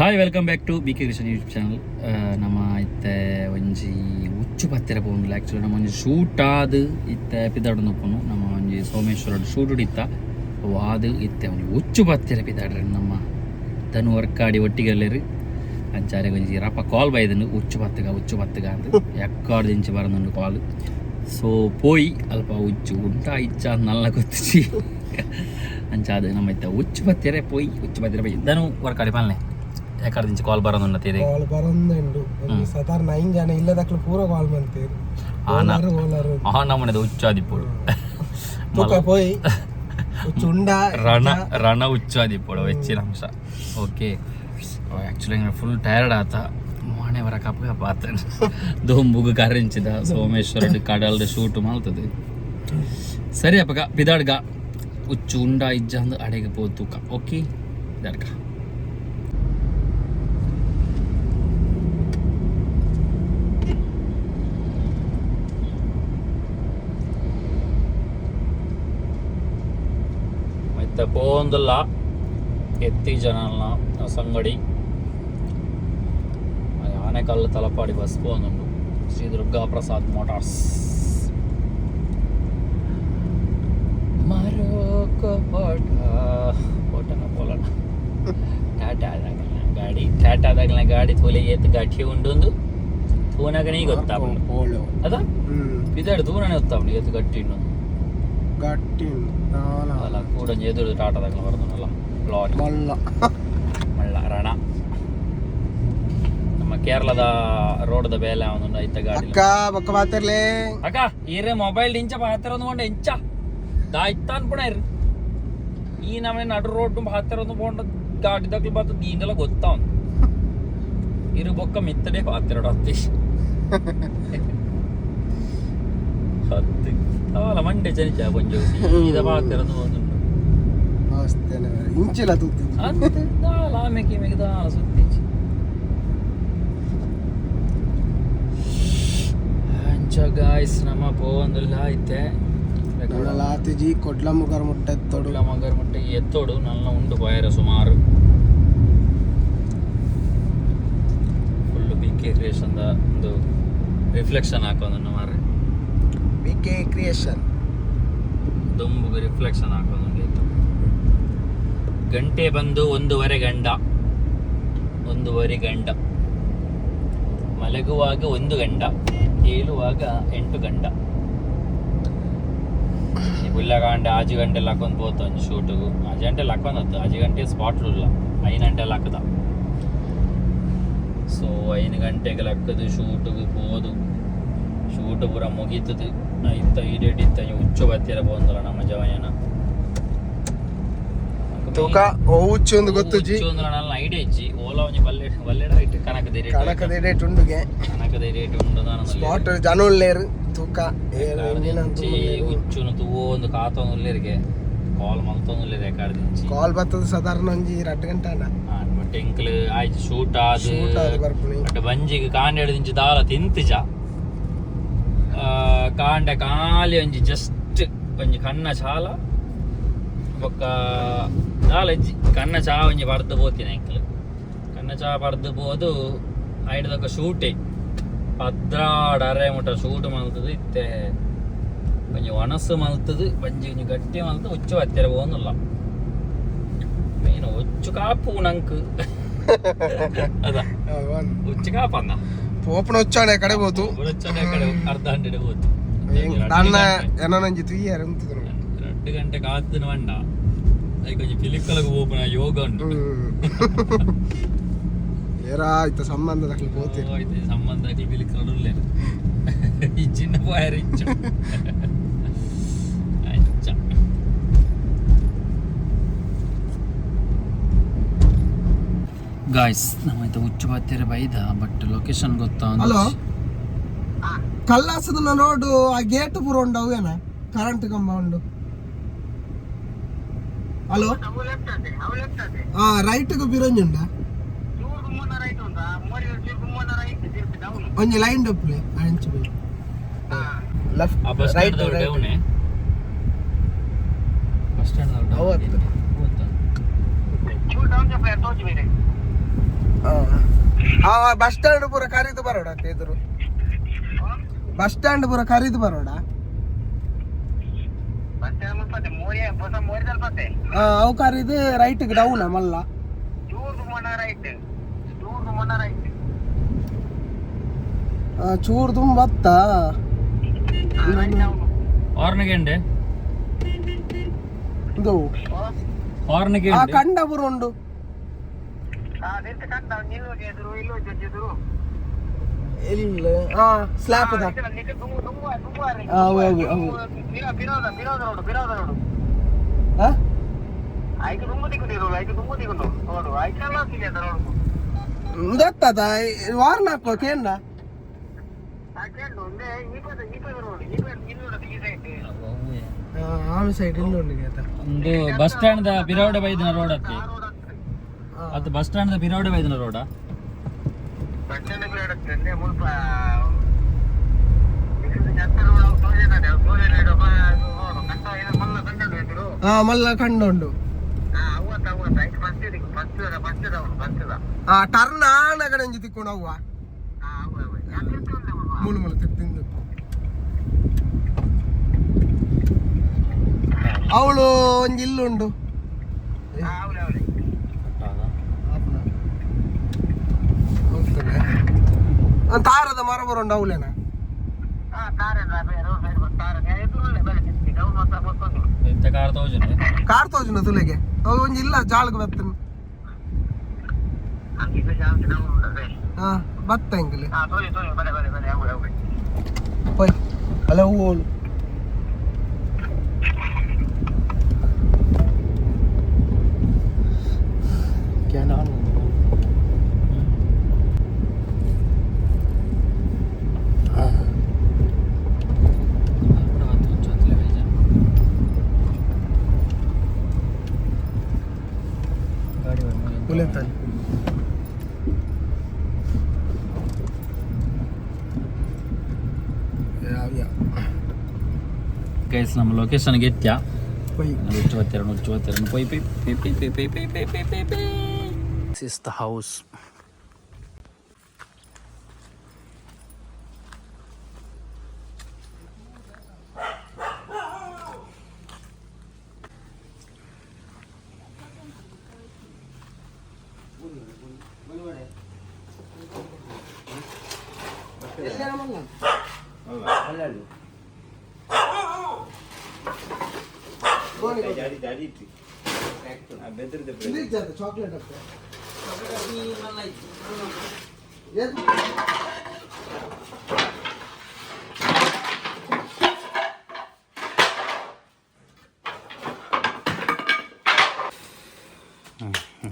Hi welcome back to B K Krishna YouTube channel. ನಮ್ಮ ಇತ್ತೆ ಒಂಜಿ ಉಚ್ಚು ಪತ್ತೆರೆ ಪೋಂದಿಲ್ಲ. ಆ್ಯಕ್ಚುಲಿ ನಮ್ಮ ಒಂಜಿ ಶೂಟ್ ಆದ್ ಇತ್ತೆ ಪಿದಾಡು ನೋಪನು ನಮ್ಮ ಒಂಜಿ ಸೋಮೇಶ್ವರ ಶೂಟ್ ಇತ್ತ ಆದ್ ಇತ್ತೆ ಒಂಜಿ ಉಚ್ಚು ಪತ್ತೆರೆ ಪಿದಾಡ್ರೆ ನಮ್ಮ ಧನು ವರ್ಕಾಡಿ ಒಟ್ಟಿಗೆಲ್ಲರು ಅಂಚಾರೆ ಒಂಜಿ ರಪ್ಪ ಕಾಲ್ ಬೈದನು ಉಚ್ಚು ಪತ್ತಗ ಅಂತ ಎಕ್ಕಾಡು ದಿಂಚಿ ಬರೋದು ಕಾಲ್. ಸೊ ಪೋಯಿ ಅಲ್ಪ ಉಚ್ಚು ಉಂಟಾ ಇಚ್ಚ ನಲ್ಲ ಗೊತ್ತಿಸಿ ಅಂಚಾದ ನಮ್ಮ ಇತ್ತ ಉಚ್ಚು ಪತ್ತೆರೆ ಪೋಯಿ ಉಚ್ಚು ಪತ್ತೆರೆ ಪೈ ಧನು ವರ್ಕಾಡಿ ಪಾಲನೆ ಯಾಕಡೆ నుంచి ಕಾಲ್ ಬರೋದು ತೀರಿ ಕಾಲ್ ಬರೋದು ಸಾಧಾರಣ 9 ಜನ ಇಲ್ಲದಕ್ಲು ಪೂರ ಕಾಲ್ ಮಾಡ್ತೀರಿ ಆ ನಮ್ಮನೆದ ಉಚ್ಚಾದಿಪ್ಪೋಡು ತೂಕ ಪೋಯಿ ಚುಂಡ ರಣ ಉಚ್ಚಾದಿಪ್ಪೋಡು ಹೆಚ್ಚಿನ ಅಂಶ. ಓಕೆ ಆ್ಯಕ್ಚುಲಿ ಫುಲ್ ಟಯರ್ಡ್ ಆತ ಮನೆ ಬರ ಕಪ್ಪ ಪಾತ್ರ ದೊಂಬುಗ ಕರೆಂಚಿದ ಸೋಮೇಶ್ವರ ಕಡಲ್ದ ಶೂಟ್ ಮಾಡ್ತದೆ. ಸರಿ ಅಪ್ಪಗ ಪಿದಾಡ್ಗ ಉಚ್ಚು ಉಂಡ ಇಜ್ಜ ಅಂದು ಅಡೆಗೆ ಪೋದು ತೂಕ. ಓಕೆ ಪಿದಾಡ್ಗ పోందుల్లా ఎత్తి జనాల సంగడి ఆనేకల్లు తలపాడి బస్ పోందుండు శ్రీ దుర్గా ప్రసాద్ మోటార్స్. మరొక పోలన ಟಾಟಾ ತಗಲಿನ ಗಾಡಿ ತೋಲೆ ಎತ್ತು ಗಟ್ಟಿ ಉಂಡು ತೂನಗನೇ ಗೊತ್ತಾವ ಅದ ಪಿದಾಡು ತೂನನೇ ಗೊತ್ತಾವ ಎತ್ತು ಗಟ್ಟಿ ಉಂಡು ಅಲ್ಲ ಕೂಡ ಎದುರು ಟಾಟಾ ತಗಲ ಬರ್ದನಲ್ಲ ಲಾರಿ ಮಳ್ಳ ರಣ ನಮ್ಮ ಕೇರಳದ ರೋಡ್ದ ಬೇಲೆ ಅವನೊಂದು ಐತ ಗಾಡಿ ಅಕ್ಕ ಈರೇ ಮೊಬೈಲ್ ಇಂಚ ಹತ್ತಿರ ಒಂದು ಇಂಚ ದಾಯ್ತ ಅನ್ಪುಣ ಇರ್ರಿ ಈ ನಮ್ಮನೆ ನಡು ರೋಡ್ ಹತ್ತಿರ ಒಂದು ಬೋಂಡ ಗಾಡಿ ತಗಲು ಬರ್ತದ ದೀನೆಲ್ಲ ಗೊತ್ತಾವ ಇರು ಬೊಕ್ಕ ಮಿತ್ತಡೆ ಹತ್ತಿರ ಹತ್ತಿ ಹತ್ತಿ ಅವಲ್ಲ ಮಂಡೆ ಚನಿಚ ಕೊಂಚ ಸೀದ ಹತ್ತಿರದು ಒಂದು ಇಂಚಿಲ ತುತ್ತಿ ದಾಲ ಆಮೆಗೆ ದಾಲ ಸುತ್ತಿಂಚಿ ಅಂಚ ಗಾಯ್ಸ್ ನಮ್ಮ ಪೋಂದುಲ್ಲ ಐತೆ ಲಾತಿಜಿ ಕೊಡ್ಲ ಮಗರ್ ಮುಟ್ಟೆ ಎತ್ತೋಡು ನನ್ನ ಉಂಡು ಪೋಯರ ಸುಮಾರು ಫುಲ್ಲು ಬಿ ಕೆ ಕ್ರಿಯೇಷನ್ ಒಂದು ರಿಫ್ಲೆಕ್ಷನ್ ಹಾಕೋದು ಮಾರ್ರೆ ಬಿ ಕೆ ಕ್ರಿಯೇಷನ್ ದುಂಬುಗೆ ರಿಫ್ಲೆಕ್ಷನ್ ಹಾಕೋದು ಗಂಟೆ ಬಂದು 1:30 ಗಂಟ ಮಲಗುವಾಗ 1 ಗಂಟ ಏಳುವಾಗ 8 ಗಂಟ పుల్లగాంటే 5 గంటలు లక్కొని పోతాను షూటుకు 5 గంటలు లక్కొని వద్దు 5 గంటೆ ಸ್ಪಾಟ್ಲು ಇಲ್ಲ 5 ಗಂಟೆ ಲಕ್ಕದ. ಸೊ 5 ಗಂಟೆಗೆ ಲಕ್ಕದು ಶೂಟಿಗೆ ಹೋದು ಶೂಟ್ ಪೂರ ಮುಗೀತದೆ ಇತ್ತ ಈಡೇಟ್ ಇತ್ತ ಉಚ್ಚು ಬತ್ತಿರ ಬಂದಲ್ಲ ನಮ್ಮ ಜವಯನ ತೂಕ ಉಚ್ಚು ಒಂದು ಗೊತ್ತು ಜಿ ಒಂದು ನನ್ನ ಐಡಿಯಾ ಇಜ್ಜಿ ಓಲಾ ಒಂಜಿ ಬಲ್ಲೆಡ ಇಟ್ಟು ಕನಕದ ರೇಟ್ ಉಂಡುಗೆ ಉಂಡು ನಾನು ಸ್ಪಾಟ್ ಜನೋಲ್ಲೇರು ತೂಕ ಉಚ್ಚುನು ತೂವೋ ಒಂದು ಕಾತೊಂದುಲ್ಲೇರಿಗೆ ಕಾಲ್ ಮಲ್ತೊಂದುಲ್ಲೇರು ರೆಕಾರ್ಡ್ ದಿಂಚಿ ಕಾಲ್ ಬರ್ತದ ಸಾಧಾರಣ ಒಂಜಿ 2 ಗಂಟೆ ಬಟ್ ಎಂಕ್ಲು ಆಯ್ತು ಶೂಟ್ ಬಟ್ ಬಂಜಿಗೆ ಕಾಂಡೆ ದಿಂಚಿ ದಾಲ ತಿಂತಿಜ ಕಾಂಡೆ ಖಾಲಿ ಒಂಜಿ ಜಸ್ಟ್ ಒಂಜಿ ಕಣ್ಣ ಚಾಲ ಬೊಕ್ಕ ದಾಲ ಇಜ್ಜಿ ಕಣ್ಣ ಚಾ ಒಂಜಿ ಬರ್ದು ಪೋತಿನ ಎಂಕ್ಲು ಕಣ್ಣ ಚಾ ಬರ್ದು ಪೋದು ಐಡ್ದಕ್ಕ ಶೂಟೇ ಪದ್ರಾಡ್ ಅರೆ ಮುಟ ಶೂಟ್ ಮಲ್ತದು ಇತ್ತೆ ಒಂಜಿ ಒಣಸು ಮಲ್ತದು ಬಂಜಿ ಒಂಜಿ ಗಟ್ಟಿ ಮಲ್ತು ಉಚ್ಚು ಹತ್ತಿರ ಹೋಗುದಿಲ್ಲ ಮೀನು ಉಚ್ಚು ಕಾಪು ನಂಕ್ ಅದ ಉಚ್ಚು ಕಾಪನ್ನ ಪೋಪನ ಉಚ್ಚಾಣೆ ಕಡೆ ಹೋತು ಅರ್ಧ ಗಂಟೆ ಹೋತು ಏನೊಂಜಿ ತುಯ್ಯಾರ 2 ಗಂಟೆ ಕಾದ್ದಿನ ಮಂಡ ಅದಕ್ಕೆ ಕೊಂಚ ಪಿಲಿಕ್ಕಲಗ ಓಪನ ಯೋಗ ಉಂಟು ಏರಾಯ್ತು ಸಂಬಂಧದಲ್ಲಿ ಹೋಗ್ತೀವಿ ಸಂಬಂಧಕ್ಕೆ ಪಿಲಿಕ್ಕಲೇ ಈ ಚಿನ್ನ ಪಾಯರ್ ಇಚ್ಚು ಗಾಯ್ಸ್ ನಮ್ಮೈತೆ ಉಚ್ಚು ಬತ್ತಿರ ಬೈದ ಬಟ್ ಲೊಕೇಶನ್ ಗೊತ್ತಾ? ಹಲೋ ಕಲ್ಲಾಸದ ರೋಡ್ ಆ ಗೇಟ್ ಪೂರ ಉಂಡು ಅವೇನ ಕರೆಂಟ್ ಕಂಬ ಉಂಡು. ಹಲೋ ರೈಟ್ಗೆ ಬಿರಂಜುಂಡ ಒಂಜಿ ಲೈನ್ ಡಪ್ಲೆ ಅಂಚು left right bus stand bus stand ಪೂರ ಕರೀದು ಬರೋಡ ಎದುರು ಬಸ್ ಸ್ಟ್ಯಾಂಡ್ ಪೂರ ಕರೀದು ಬರೋಡ ಅವು ಕರೀದು ರೈಟ್ಗೆ ಡೌನ ಮಲ್ಲ ಚೂರು ತುಂಬ ಬತ್ತ ಹಾರ್ನ್ಗೆ ಇದು ಹಾರ್ನ್ಗೆ ಕಂಡ ಪೂರ ಉಂಡು ಇಲ್ಲ ಸ್ಲ್ಯಾಪ್ ಅದ ಗೊತ್ತದ ವಾರ್ನ್ ಹಾಕೋ ಕೇಂದ್ರ ಆಮೇಲೆ ಸೈಡ್ ಇಲ್ಲ ಒಂದು ಬಸ್ ಸ್ಟ್ಯಾಂಡ್ ದ ಪಿರೌಡೆ ಬೈದಿನ ರೋಡ್ ಅತ್ತಿ ಅದು ಬಸ್ ಸ್ಟ್ಯಾಂಡ್ ದ ಪಿರೌಡೆ ಬೈದಿನ ರೋಡ ಮಲ್ಲ ಕಂಡುಂಡು ಟರ್ನ್ ಆನ ಕಡೆ ತಿಕ್ಕೊಂಡು ಹೋಗುವ ಮೂಲ ಮೂಲ ತಿಂದು ಅವಳು ಒಂದು ಇಲ್ಲುಂಡು ತಾರದ ಮರ ಬರೋಂಡು ಅವಲೇನ ಕಾರ್ ತೋಜನ ತುಲೆಗೆ ಅವು ಒಂಜಿ ಇಲ್ಲ ಜಾಳಗ್ ಬತ್ತನು ಬತ್ತ ಹೆಂಗಲಿ ಅಲ್ಲ ಹೂವಳು ಗೈಸ್ ನಮ್ಮ ಲೊಕೇಶನ್ಗೆ ಎತ್ತ್ಯಾ ಉಚ್ಚುವತ್ತೆರಡು ಪೊಯ್ this is the house chocolate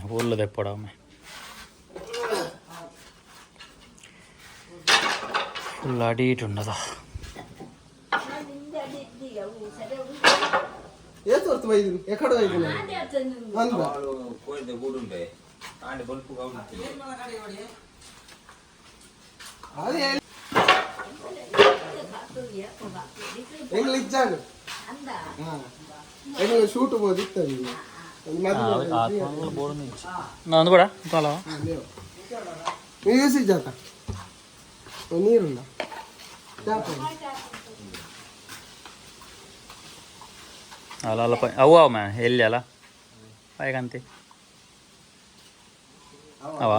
ಹುಲ್ಲು ತೆಪ್ಪೊಡೊಮ್ಮೆ ಫುಲ್ ಅಡೀಟುಂಡದ ఎక్కడ ఇచ్చాను షూట్ పోదు ನಂದು ಕೂಡ మ్యూజిక్ జాత నీరుందా ಅಲ್ಲ ಅಲ್ಲ ಅವು ಅವ ಮ್ಯಾ ಎಲ್ಲಿ ಅಲ್ಲ ಪಾಯಕಂತಿ ಅವ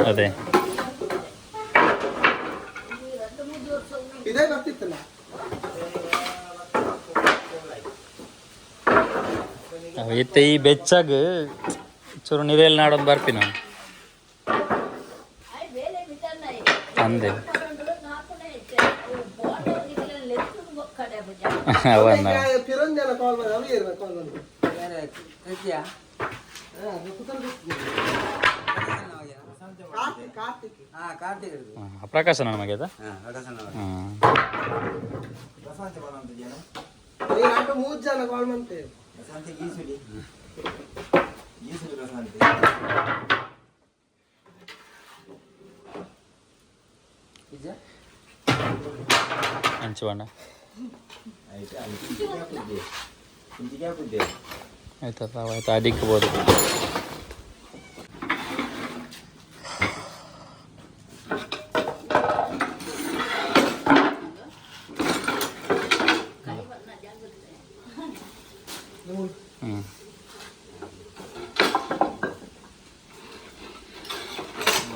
ಅದೇ ಇದೇ ಬರ್ತಿತ್ತಲ್ಲ ಇತ್ತೆ ಈ ಬೆಚ್ಚಾಗ ಚೂರು ನೀರಲ್ಲಿ ನಾಡೋದು ಬರ್ತಿ ನಾವು ಅಂದೆ ಅವನ್ನ ಪಿರಂಜನ ಕಾಲ್ ಮಾಡಿ ಪ್ರಕಾಶ ನಮಗೆ ಅದು ಮೂರು ಜನ ಕಾಲ್ ಮಾಡ್ತೇವೆ ಹಂಚುವಣ್ಣ ಆಯ್ತದ ಆಯ್ತು ಅಡಿಕ್ಬೋದು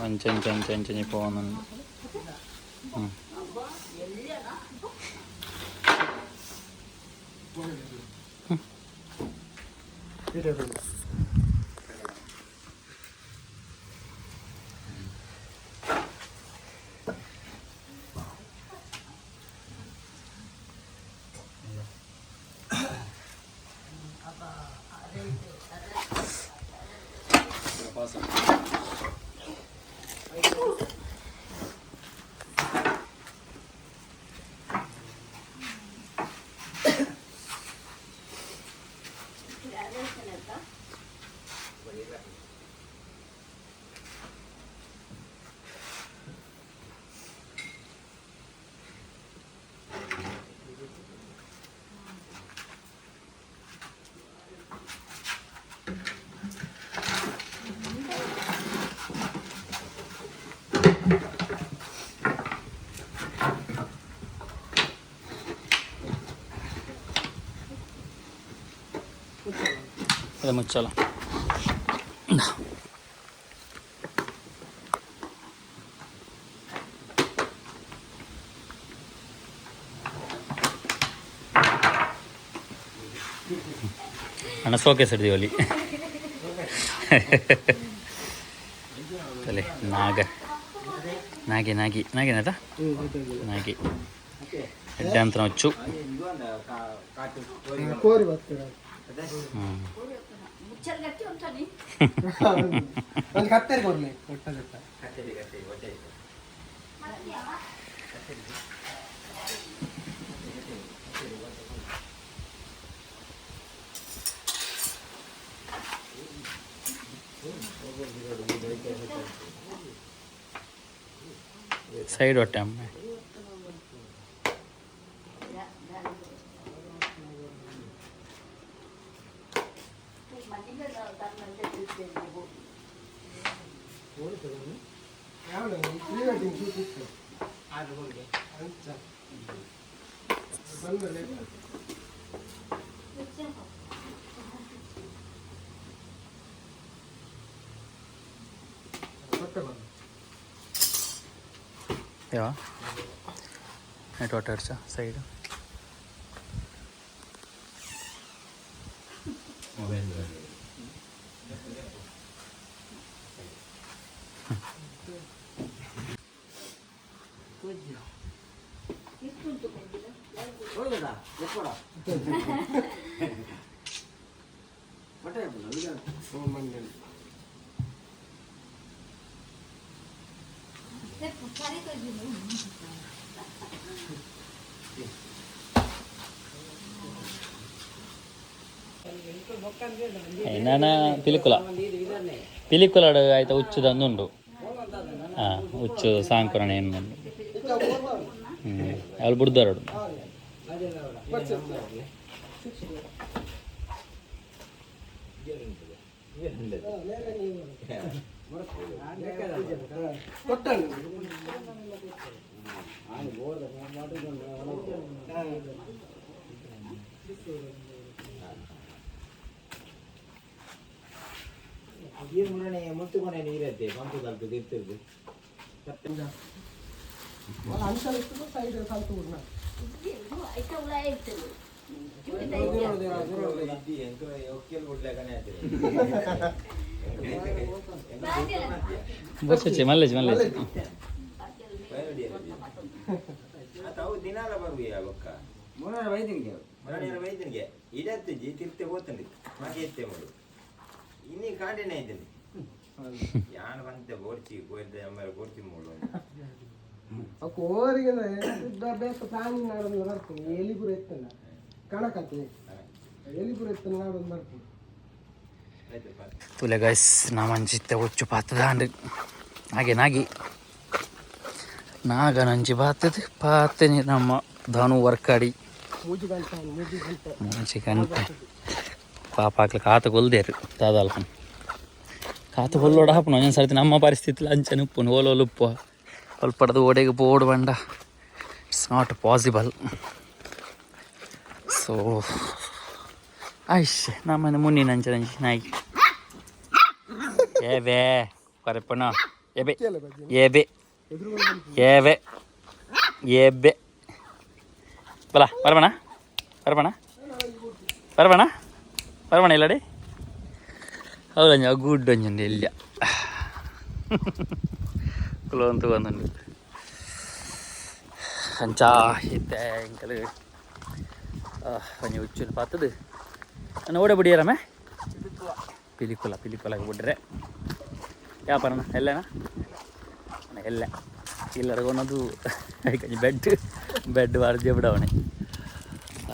അഞ്ചഞ്ചഞ്ചഞ്ചഞ്ച് പോകുന്നുണ്ട് ಇದು ಮುಚ್ಚಲ್ಲ ಅಣ್ಣ ಸೋಕೇಸ್ ಹಿಡ್ದೀವಿ ಅಲ್ಲಿ ತಲೆ ನಾಗಿನದ ನಾಗಿ ಹೆಡ್ಡೆ ಅಂತ ಹುಚ್ಚು ಸೈಡ್ ಹೊಟ್ಟೆ ಅಮ್ಮ ಯಾವ ನೆಟ್ ವಾಟರ್ ಸೈಡ್ ನಾನು ಪಿಲಿಕುಲಾಡು ಆಯ್ತಾ ಉಚ್ಚುದೊಂದುಂಡು ಹಾಂ ಉಚ್ಚು ಸಾಂಕುರಣ ಏನು ಅವ್ರು ಬಿಡ್ದಾರಡು ಮುತ್ತುಕೊನೆ ನೀರತ್ತೆ ಪಂಪು ಸ್ವಲ್ಪ ತಿರ್ತಿರ್ದು ಬರ್ಸಚ್ಚೆ ಮಲ್ಲೇಜ್ ತಾವು ದಿನಾಲ ಬರುವಿಯ ಬೊಕ್ಕ ವೈದ್ಯನಿಗೆ ಇಡತ್ತಿಜ್ಜಿ ತಿರ್ತೆ ಹೋತಂಡಿ ಮಾಗೆ ಎತ್ತೆ ಮಾಡು ಇನ್ನೀ ಕಾಂಟೇನೆ ಐತಂಡಿ ಯಾರು ಬಂತೆ ಬೋರ್ಚಿ ಗೋಯ್ದೆ ಅಮ್ಮರ ಬೋರ್ಚಿ ಮೂಡು ಕೋರಿಗೆ ಬೇಕು ಪ್ರಾಣಿ ನಾಡೊಂದು ಬರ್ತೀನಿ ಎಲಿಪುರ ಎತ್ತಲ್ಲ ಕಣಕತ್ತೆ ಎಲಿಪುರ ಎತ್ತಲ್ಲ ನಾಡೊಂದು ಬರ್ತೀನಿ ತುಲೆ ಗೈಸ್ ನಾ ಮಂಚಿತ್ತೆ ಉಚ್ಚು ಪಾತದಾಂಡ್ ಹಾಗೆ ನಾಗ ನಂಚಿ ಬಾತದು ಪಾತನೆ ನಮ್ಮ ಧನು ವರ್ಕಾಡಿ ಮೂಜಿ ಗಂಟೆ ಪಾಪ ಹಾಕ್ಲಿ ಕಾತು ಕೊಲ್ದೇರು ದಾದಾಲ್ಪನ್ ಕಾತು ಕೊಲ್ಲೋಡ ಹಾಪನು ಒಂದೊಂದು ಸರ್ತಿ ನಮ್ಮ ಪರಿಸ್ಥಿತಿ ಅಂಚನೆ ಉಪ್ಪು ಓಲೋಲುಪ್ಪು ಸ್ವಲ್ಪಡದು ಓಡೆಗೆ ಬೋರ್ಡ್ ಬಂಡ ಇಟ್ಸ್ ನಾಟ್ ಪಾಸಿಬಲ್ ಸೊ ಆಯ್ಷೆ ನಮ್ಮನೆ ಮುನ್ನಿನ ಅಂಚೆ ನಾಯಿ ಏಬೆ ಕರೆಪಣ ಏಬೆ ಏಬೆ ಏಬೆ ಏಬೆ ಬಲ ಬರಬಣ ಇಲ್ಲಡಿ ಹೌದಂಜ ಗುಡ್ ಅಂಜಂడి ಇಲ್ಲ ಕುಲವಂತು ಬಂದಂడి ಅಂಚಾ ಇತ್ತೆ ಇಂಕಲು கொஞ்சம் உச்சில் பார்த்தது நான் ஓட முடியாராமே பிலிக்குலாக ಬಿಡ್ರೆ ವ್ಯಾಪಾರನ ಎಲ್ಲನಾ ಎಲ್ಲ ಇಲ್ಲರ ಒಂದೊಂದು ಬೆಡ್ ವಾರ್ಜೆ ಬಿಡವಣೆ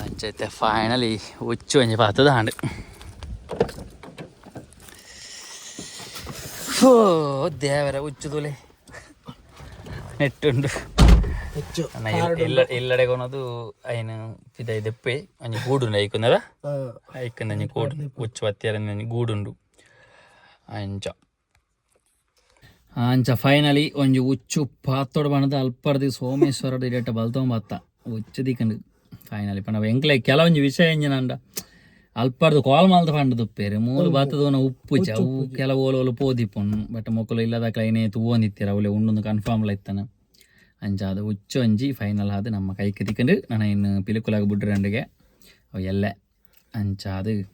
ಅಂಚೈತೆ ಫೈನಲಿ ಉಚ್ಚು ಒಂಜಿ ಪಾತದ ಹಾಂಡು ಓ ದೇವರ ಉಚ್ಚು ತುಲೆ ನೆಟ್ಟುಂಡು ಇಲ್ಲಡೆಗೆ ಒಂದದು ಐನು ಪಿದ ದೆಪ್ಪೆ ಒಂಜಿ ಗೂಡುಂಡು ಐಕುಂದದ ಐಕಂದ ಒಂಜಿ ಕೂಡು ಉಚ್ಚು ಹತ್ತಿರ ಗೂಡುಂಡು ಅಂಚ ಫೈನಲಿ ಒಂಜಿ ಉಚ್ಚು ಪಾತೋಡು ಬಣ್ಣದ ಅಲ್ಪರ್ದಿ ಸೋಮೇಶ್ವರ ಇಡೇಟ ಬಲ್ತೊಂಬತ್ತ ಉಚ್ಚು ದಿಕ್ಕಂಡು ಫೈನಲಿ ಪಂಡ ಎಂಕ್ಲೆ ಕೆಲವೊಂಜಿ ವಿಷಯ ಎಂಜಿನಂಡ ಅಲ್ಪರ್ದು ಕಾಲ್ ಮಾಲ್ದ ಪಂಡ ತುಪ್ಪೇರು ಮೂಲು ಬಾತದೋನ ಉಪ್ಪು ಅವು ಕೆಲವು ಓಲು ಪೋದಿಪ್ಪುಂಡು ಬಟ್ ಮೊಕ್ಕಲು ಇಲ್ಲದ ಕ್ಲೈನೇ ತೂವೊಂದಿತ್ತೀರ ಅವಳೆ ಉಂಡೊಂದು ಕನ್ಫರ್ಮ್ಲ ಇತ್ತಾನ ಅಂಚ ಅದು ಉಚ್ಚು ಒಂಜಿ ಫೈನಲ್ ಆದ ನಮ್ಮ ಕೈಗೆ ತಿಕ್ಕಂಡು ನಾನು ಇನ್ನು ಪಿಲಿಕುಲಾಗ ಬಿಡ್ರಂಡಿಗೆ ಅವು ಎಲ್ಲೆ ಅಂಚ ಅದು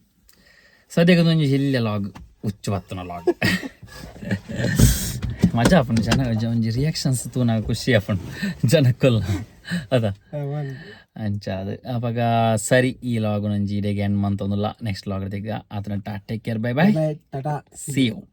ಸದ್ಯಕ್ಕೆ ಒಂಜಿ ಇಲ್ಲೆ ಲಾಗ್ ಉಚ್ಚು ಬತ್ತನ ಲಾಗ್ ಮಜಾ ಆಪುಂಡು ಜನ ಒಂಜಿ ರಿಯಾಕ್ಷನ್ಸ್ ತೂನ ಖುಷಿ ಆಪುಂಡು ಜನಕ್ಕೊಲ್ಲ ಅದ ಅಂಚ ಅದು ಅವಾಗ ಸರಿ ಈ ಲಾಗ್ ಒಂಜಿ ಇಡೆಗೆ ಎಂಡ್ ಮಂತ್ ಒಂದಿಲ್ಲ ನೆಕ್ಸ್ಟ್ ಲಾಗ್ ತೆಗ ಅದನ್ನ take care bye see you